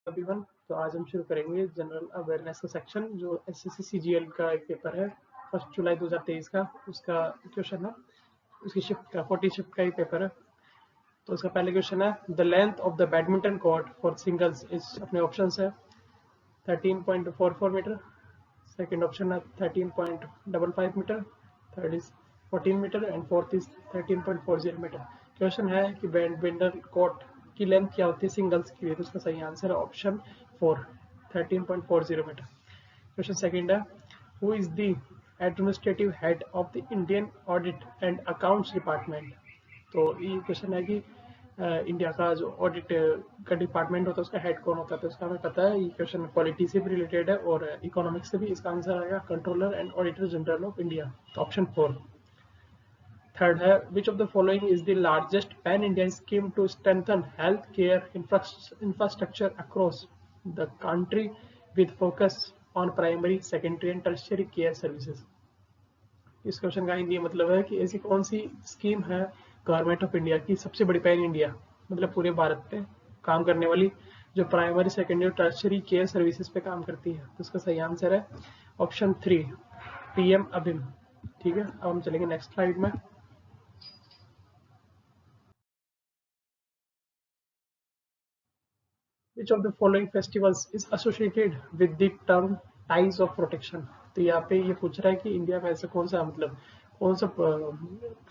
Everyone, तो आज हम शुरू करेंगे जनरल अवेयरनेस का सेक्शन जो एसएससी सीजीएल का एक पेपर है 1 जुलाई 2023 का। उसका क्वेश्चन है, उसकी शिफ्ट का 40 शिफ्ट का ही पेपर है। तो उसका पहले क्वेश्चन है, the length of the badminton court for singles is, अपने ऑप्शन है 13.44 मीटर, सेकेंड ऑप्शन है 13.55 metre, third is 14 metre and fourth is 13.40 metre. Question है कि बैडमिंटन कोर्ट की लेंथ क्या होती है सिंगल्स की, तो उसका सही आंसर है ऑप्शन 4, 13.40 मीटर। क्वेश्चन सेकंड है, who is the administrative head of the Indian audit and accounts department. तो ये क्वेश्चन है कि इंडिया का जो ऑडिट का डिपार्टमेंट होता है उसका हेड कौन होता है, तो उसका हमें पता है। ये क्वेश्चन पॉलिटी से भी रिलेटेड है और इकोनॉमिक्स से भी। इसका आंसर आएगा controller and auditor general of India, तो ऑप्शन 4। थर्ड है, which of the following is the largest pan Indian scheme to strengthen health care infrastructure across the country with focus on primary secondary and tertiary care services. इस question का हिंदी मतलब है कि ऐसी कौन सी स्कीम है गवर्नमेंट ऑफ इंडिया की सबसे बड़ी पैन इंडिया, मतलब पूरे भारत पे काम करने वाली, जो प्राइमरी सेकेंडरी और टर्शियरी केयर सर्विसेज पे काम करती है। तो इसका सही आंसर है ऑप्शन 3, पीएम अभिम। ठीक है, अब हम चलेंगे नेक्स्ट स्लाइड में। Which of the following festivals is associated with the term ties of protection। तो यहाँ पे ये पूछ रहा है कि इंडिया में ऐसा कौन सा, मतलब कौन सा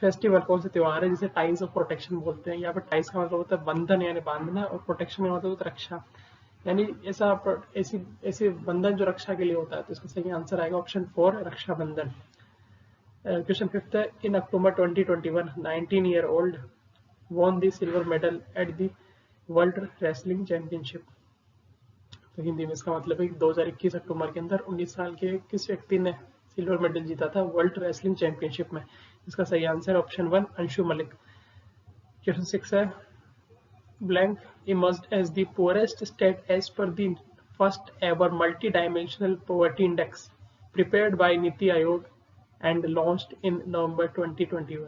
फेस्टिवल, कौन सा त्योहार है जिसे टाइज ऑफ प्रोटेक्शन बोलते हैं। यहाँ पे टाइज का मतलब होता है बंधन यानी बांधना, और प्रोटेक्शन का मतलब होता है रक्षा, यानी ऐसी ऐसे बंधन जो रक्षा के लिए होता है। तो इसका सही आंसर आएगा ऑप्शन 4, रक्षा बंधन। क्वेश्चन फिफ्थ है, इन अक्टूबर 2021 19 year old won the silver medal at the world wrestling championship. तो हिंदी में इसका मतलब है कि 2021 अक्टूबर के अंदर 19 साल के किस व्यक्ति ने सिल्वर मेडल जीता था वर्ल्ड रेसलिंग चैंपियनशिप में। इसका सही answer option 1, Anshu Malik. Question 6 है, blank emerged as the poorest state as per the first ever multi dimensional poverty index prepared by NITI Aayog and launched in नवंबर 2021।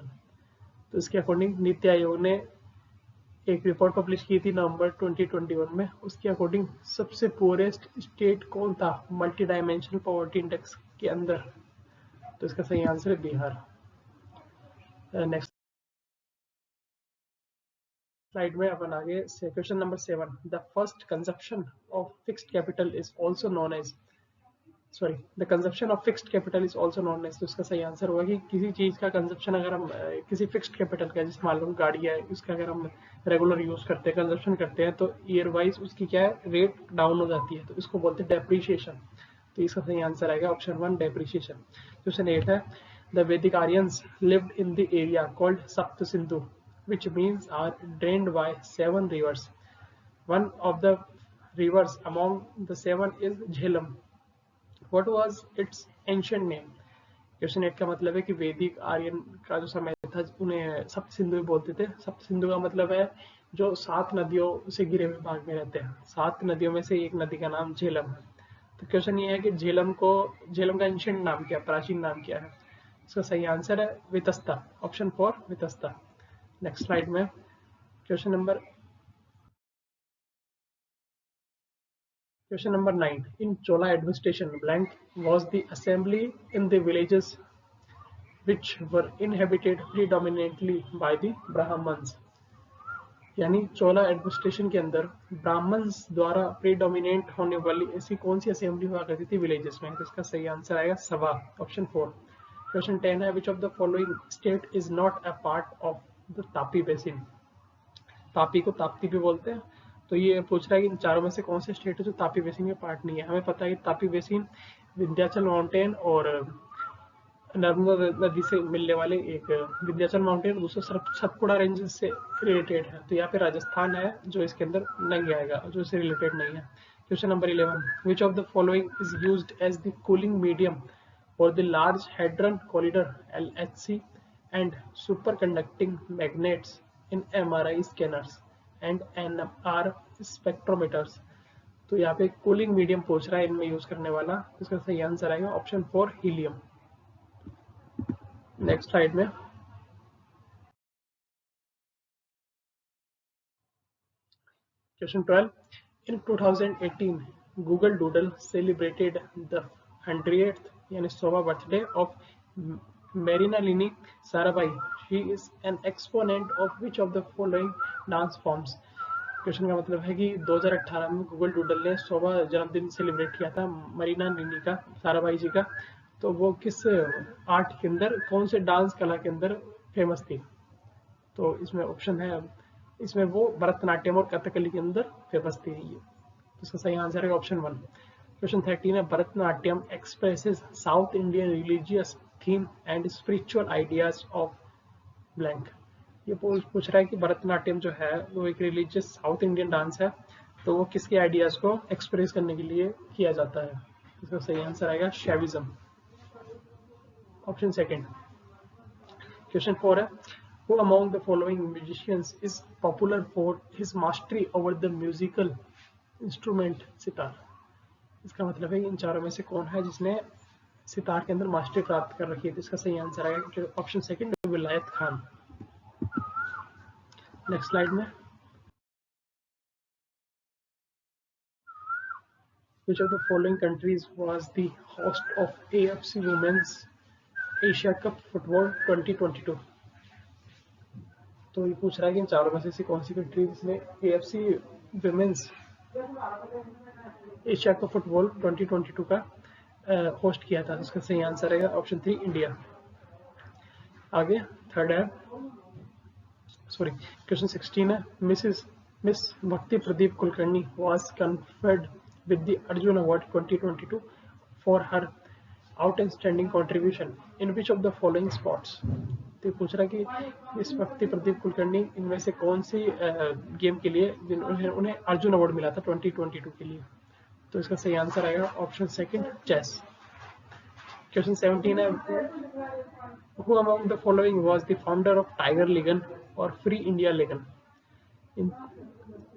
तो इसके अकॉर्डिंग नीति आयोग ने एक रिपोर्ट पब्लिश की थी नवंबर 2021 में। उसके अकॉर्डिंग सबसे पुअरेस्ट स्टेट कौन था मल्टी डायमेंशनल पॉवर्टी इंडेक्स के अंदर, तो इसका सही आंसर है बिहार। नेक्स्ट स्लाइड में अपन आगे से question number 7, the first consumption of fixed capital is also known as, sorry, the consumption of fixed capital is also known as. तो इसका सही आंसर होगा कि किसी चीज का कंजप्शन, अगर हम किसी फिक्स्ड कैपिटल का, जैसे मान लो गाड़ी है, उसका अगर हम रेगुलर यूज करते हैं, कंजप्शन करते हैं, तो ईयर वाइज उसकी क्या है, रेट डाउन हो जाती है, तो इसको बोलते हैं डेप्रिशिएशन। तो इसका सही आंसर आएगा ऑप्शन 1, डेप्रिशिएशन। क्वेश्चन 8 है, द वैदिक Aryans lived in the area called सप्त Sindhu which means are drained by 7 rivers. One of the rivers among the 7 is Jhelum. What was its ancient name? Question 8 का मतलब है कि वैदिक आर्यन का जो समय था उन्हें सप्त सिंधु बोलते थे। सप्त सिंधु का मतलब है जो 7 नदियों से घिरे हुए भाग में रहते हैं। 7 नदियों में से एक नदी का नाम झेलम है। तो क्वेश्चन ये है कि झेलम का एंशियंट नाम क्या, प्राचीन नाम क्या है। इसका सही आंसर है Vitasta, option 4, Vitasta. Next slide में question number 9, in Chola administration blank was the assembly in the villages which were inhabited predominantly by the Brahmins। यानी चोला एडमिनिस्ट्रेशन के अंदर ब्राह्मण्स द्वारा प्रीडोमिनेंट होने वाली ऐसी कौन सी असेंबली हुआ करती थी विलेजेस में, तो इसका सही आंसर आएगा सभा, ऑप्शन 4। क्वेश्चन 10 है, which of the following state is not a part of the Tapi basin. Tapi को ताप्ती भी बोलते हैं। तो ये पूछ रहा है कि इन चारों में से कौन से स्टेट है जो तापी बेसिन में पार्ट नहीं है। हमें पता है कि तापी बेसिन विंध्याचल माउंटेन और नर्मदा नदी से मिलने वाले एक विंध्याचल माउंटेन, दूसरा सतपुड़ा रेंज से रिलेटेड है। तो यहाँ पे राजस्थान है जो इसके अंदर नहीं आएगा, जो इससे रिलेटेड नहीं है। Question number 11, which of the following is used as the cooling medium for the large hadron corridor LHC and superconducting magnets in MRI scanners and NMR spectrometers। तो यहाँ पे कूलिंग मीडियम पूछ रहा है इनमें यूज करने वाला, तो इसका सही आंसर आएगा ऑप्शन 4, हीलियम। नेक्स्ट स्लाइड में question 12, In 2018, Google Doodle celebrated the 100th यानी 100वां birthday of Marinalini Sarabhai. She is an exponent of which of the following dance forms? Question का मतलब है कि 2018 में गूगल डूडल ने 100वां जन्मदिन सेलिब्रेट किया था मरीना लिनी का, साराभाई जी का। तो वो किस आर्ट के अंदर, कौन से डांस कला के अंदर फेमस थी? तो इसमें ऑप्शन है, इसमें वो भरतनाट्यम और कथकली के अंदर फेमस थी। तो इसका सही आंसर है ऑप्शन 1। क्वेश्चन 13 है, Bharatanatyam expresses south Indian religious theme and spiritual ideas of blank. ये पूछ रहा है कि भरतनाट्यम जो है वो एक रिलीजियस साउथ इंडियन डांस है, तो वो किसके आइडियाज को एक्सप्रेस करने के लिए किया जाता है? इसका सही आंसर आएगा शैविज्म, ऑप्शन सेकंड। क्वेश्चन 4 है, who among the following musicians is popular for his mastery over the musical instrument sitar? इसका मतलब है इन चारों में से कौन है जिसने सितार के अंदर मास्टरी प्राप्त कर रखी है? तो इसका सही आंसर आएगा ऑप्शन सेकंड, विलायत खान। नेक्स्ट स्लाइड में, which of the following countries was the host of AFC Women's Asia Cup Football 2022? तो ये पूछ रहा है कि इन चारों में से कौन सी कंट्री जिसने AFC Women's Asia cup football 2022 का होस्ट किया था? उसका सही आंसर है ऑप्शन 3, इंडिया। आगे थर्ड है, सॉरी क्वेश्चन 16 है, मिस भक्ति Pradeep Kulkarni was conferred with the Arjun award 2022 for her outstanding contribution in which of the following sports? तो पूछ रहा है कि मिस भक्ति प्रदीप कुलकर्णी इनमें से कौन सी गेम के लिए उन्हें अर्जुन अवार्ड मिला था 2022 के लिए? तो इसका सही आंसर आएगा ऑप्शन सेकंड, चेस। क्वेश्चन 17 है, who among the following was the founder of tiger legion और free India legion? In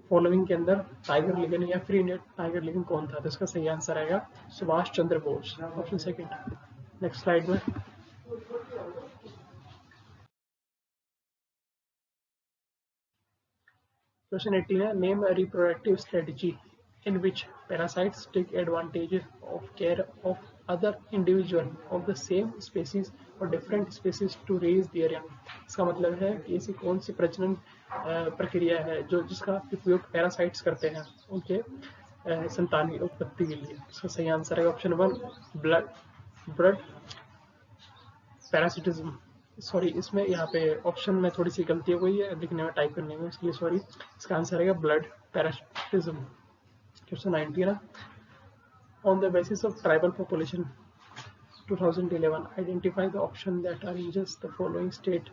following के अंदर टाइगर लिगन या फ्री इंडिया टाइगर लिगन कौन था? तो इसका सही आंसर आएगा Subhash Chandra Bose, option second. Next slide में, क्वेश्चन 18 है, name a reproductive strategy in which parasites take advantage of care of other individual of the same species or different species to raise their young? इसका मतलब है कि ऐसी कौन सी प्रजनन प्रक्रिया है जो जिसका उपयोग पैरासाइट्स करते हैं उनके संतान की उत्पत्ति के लिए? इसका सही आंसर है ऑप्शन 1, ब्लड पैरासिटिज्म। सॉरी, इसमें यहाँ पे ऑप्शन में थोड़ी सी गलती हो गई है लिखने में, टाइप करने में, इसलिए सॉरी। इसका आंसर है blood parasitism. Question 19, on the basis of tribal population 2011, identify the option that arranges the following state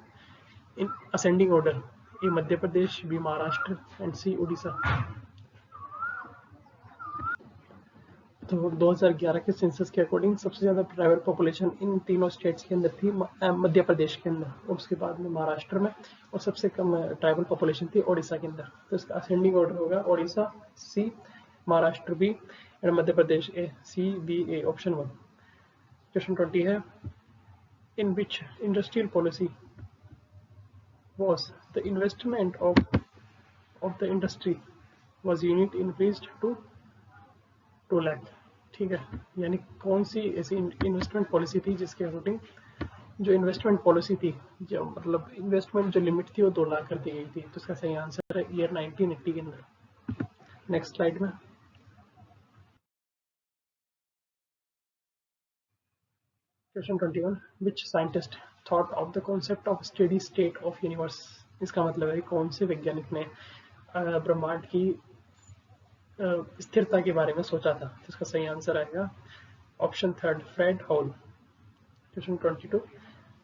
in ascending order: A Madhya Pradesh, B Maharashtra and C Odisha। तो 2011 के census के according सबसे ज्यादा tribal population in तीनों states के अंदर थी मध्य प्रदेश के अंदर, और उसके बाद में महाराष्ट्र में, और सबसे कम ट्राइबल पॉपुलेशन थी ओडिशा के अंदर। तो इसका असेंडिंग ऑर्डर होगा Odisha C, Maharashtra B and Madhya Pradesh A, C B A, option 1। Question 20 है, in which industrial policy was the investment of the industry was unit increased to 2 lakh? ठीक है, यानी कौन सी ऐसी इन्वेस्टमेंट पॉलिसी थी जिसके अकॉर्डिंग जो इन्वेस्टमेंट पॉलिसी थी, जो मतलब इन्वेस्टमेंट जो लिमिट थी वो 2 लाख कर दी गई थी? तो इसका सही आंसर है ईयर 1980 के अंदर। नेक्स्ट स्लाइड में, question 21, which scientist thought of the concept of steady state of universe? इसका मतलब है कौन से वैज्ञानिक ने ब्रह्मांड की स्थिरता के बारे में सोचा था? तो इसका सही आंसर आएगा option 3, Fred Hall. Question 22,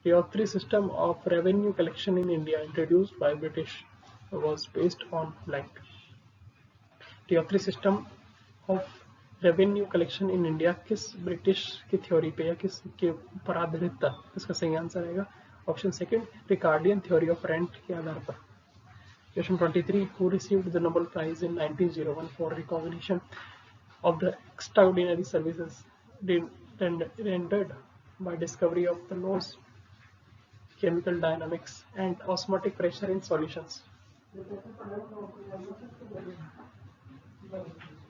Rayotri system of revenue collection in India introduced by British was based on blank? Rayotri system of revenue collection in India किस ब्रिटिश की थ्योरी पे या किस के ऊपर आधारित था? इसका सही आंसर आएगा option second, Ricardian theory of rent के आधार पर। Question 23, who received the Nobel prize in 1901 for recognition of the extraordinary services rendered by discovery of the laws, chemical dynamics and osmotic pressure in solutions?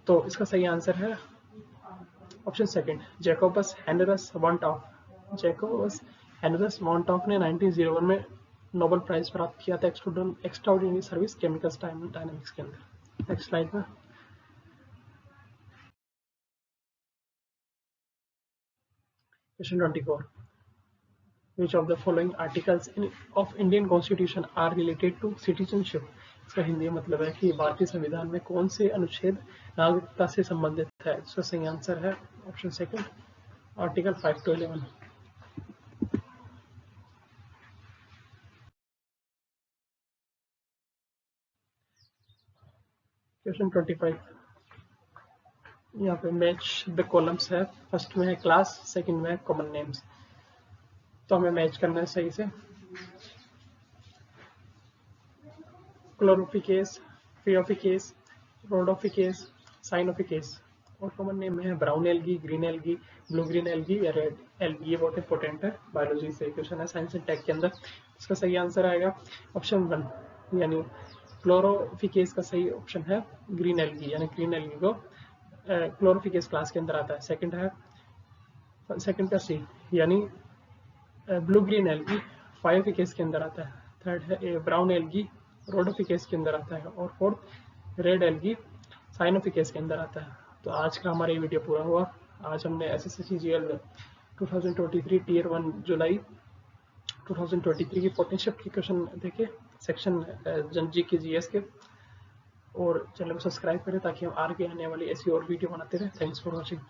तो इसका सही answer है option second, Jacobus हेनरस वॉन्टॉफ। Jacobus हेनरस वॉन्टॉफ ने 1901 में Nobel prize प्राप्त किया था extraordinary service chemicals dynamics के अंदर। नेक्स्ट स्लाइड में question 24, which of the following articles of Indian constitution are related to citizenship. इसका हिंदी मतलब है कि भारतीय संविधान में कौन से अनुच्छेद नागरिकता से संबंधित है। इसका सही आंसर है option second, article 5 to 11। Question 25, यहाँ पे मैच द कॉलम्स है। फर्स्ट में है क्लास, सेकंड में है कॉमन नेम्स। तो हमें मैच करना है सही से। क्लोरोफिकेस, फियोफिकेस, रोडोफिकेस, साइनोफिकेस। और कॉमन नेम है brown algae, green algae, blue green algae या रेड एल्गी। ये बहुत इंपॉर्टेंट है, बायोलॉजी से क्वेश्चन है साइंस एंड टेक के अंदर। इसका सही आंसर आएगा ऑप्शन 1, यानी क्लोरोफिकेस का सही ऑप्शन है ग्रीन एल्गी, यानी ग्रीन एल्गी को क्लोरोफिकेस क्लास के अंदर आता है। सेकंड का सी, यानी ब्लू ग्रीन एल्गी फायोफिकेस के अंदर आता है। थर्ड है ब्राउन एल्गी रोडोफिकेस के अंदर आता है। और फोर्थ रेड एल्गी साइनोफिकेस के अंदर आता है। तो आज का हमारा ये वीडियो पूरा हुआ। आज हमने SSCGL 2023 Tier 1 जुलाई 2023 की 14 शिफ्ट के क्वेश्चन देखे, सेक्शन जनजी के GS के। और चैनल को सब्सक्राइब करें ताकि हम आगे आने वाली ऐसी और वीडियो बनाते रहे। Thanks for watching.